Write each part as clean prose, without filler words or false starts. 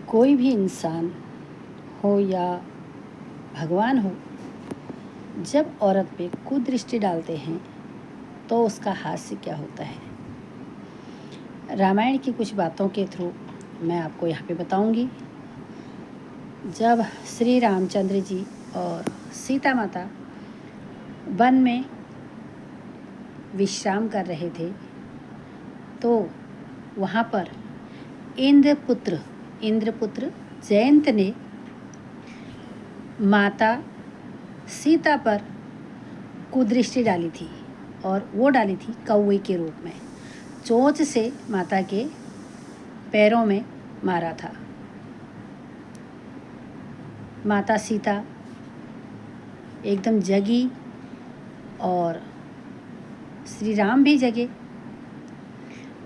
कोई भी इंसान हो या भगवान हो, जब औरत पे कुदृष्टि डालते हैं तो उसका हास्य क्या होता है। रामायण की कुछ बातों के थ्रू मैं आपको यहाँ पे बताऊंगी। जब श्री रामचंद्र जी और सीता माता वन में विश्राम कर रहे थे तो वहाँ पर इंद्रपुत्र जयंत ने माता सीता पर कुदृष्टि डाली थी और वो डाली थी कौवे के रूप में। चोंच से माता के पैरों में मारा था। माता सीता एकदम जगी और श्री राम भी जगे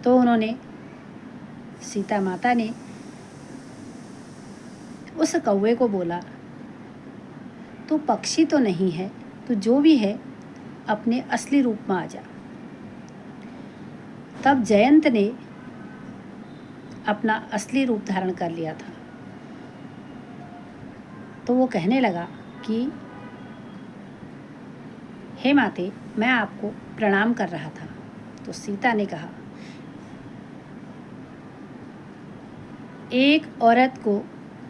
तो उन्होंने सीता माता ने उस कौवे को बोला, तू पक्षी तो नहीं है, तू जो भी है अपने असली रूप में आ जा। तब जयंत ने अपना असली रूप धारण कर लिया था। तो वो कहने लगा कि हे माते, मैं आपको प्रणाम कर रहा था। तो सीता ने कहा, एक औरत को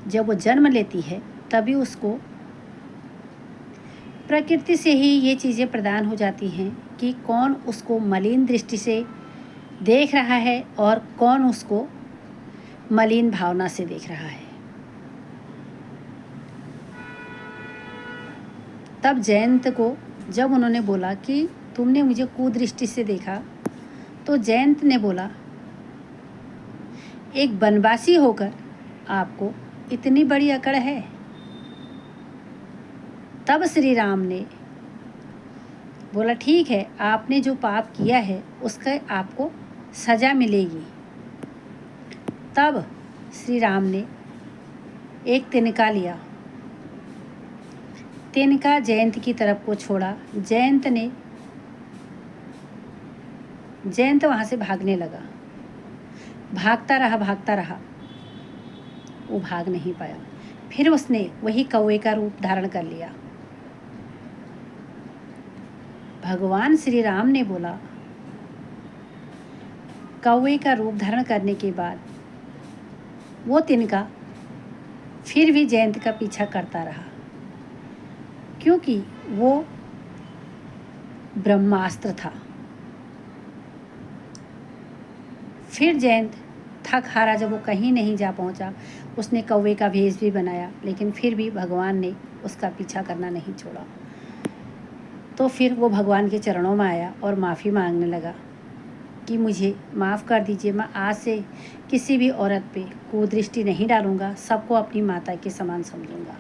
जब वो जन्म लेती है तभी उसको प्रकृति से ही ये चीज़ें प्रदान हो जाती हैं कि कौन उसको मलिन दृष्टि से देख रहा है और कौन उसको मलिन भावना से देख रहा है। तब जयंत को जब उन्होंने बोला कि तुमने मुझे कुदृष्टि से देखा, तो जयंत ने बोला, एक बनवासी होकर आपको इतनी बड़ी अकड़ है। तब श्री राम ने बोला, ठीक है, आपने जो पाप किया है उसका आपको सज़ा मिलेगी। तब श्री राम ने एक तिनका लिया, तिनका जयंत की तरफ को छोड़ा। जयंत वहाँ से भागने लगा। भागता रहा, वो भाग नहीं पाया। फिर उसने वही कौवे का रूप धारण कर लिया। भगवान श्री राम ने बोला, कौवे का रूप धारण करने के बाद वो तिनका फिर भी जयंत का पीछा करता रहा, क्योंकि वो ब्रह्मास्त्र था। फिर जयंत थक हारा जब वो कहीं नहीं जा पहुंचा, उसने कौवे का भेष भी बनाया, लेकिन फिर भी भगवान ने उसका पीछा करना नहीं छोड़ा। तो फिर वो भगवान के चरणों में आया और माफ़ी मांगने लगा कि मुझे माफ़ कर दीजिए, मैं आज से किसी भी औरत पे कुदृष्टि नहीं डालूंगा, सबको अपनी माता के समान समझूंगा।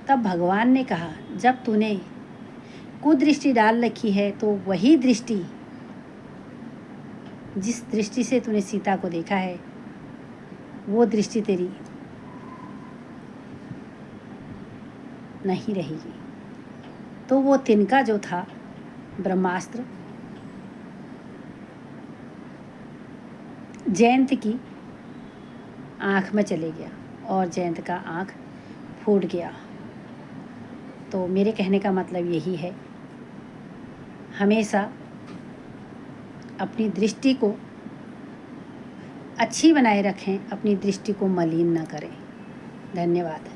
तब भगवान ने कहा, जब तूने कुदृष्टि डाल रखी है तो वही दृष्टि, जिस दृष्टि से तूने सीता को देखा है, वो दृष्टि तेरी नहीं रहेगी। तो वो तिनका जो था ब्रह्मास्त्र, जयंत की आँख में चले गया और जयंत का आँख फूट गया। तो मेरे कहने का मतलब यही है, हमेशा अपनी दृष्टि को अच्छी बनाए रखें, अपनी दृष्टि को मलिन न करें। धन्यवाद।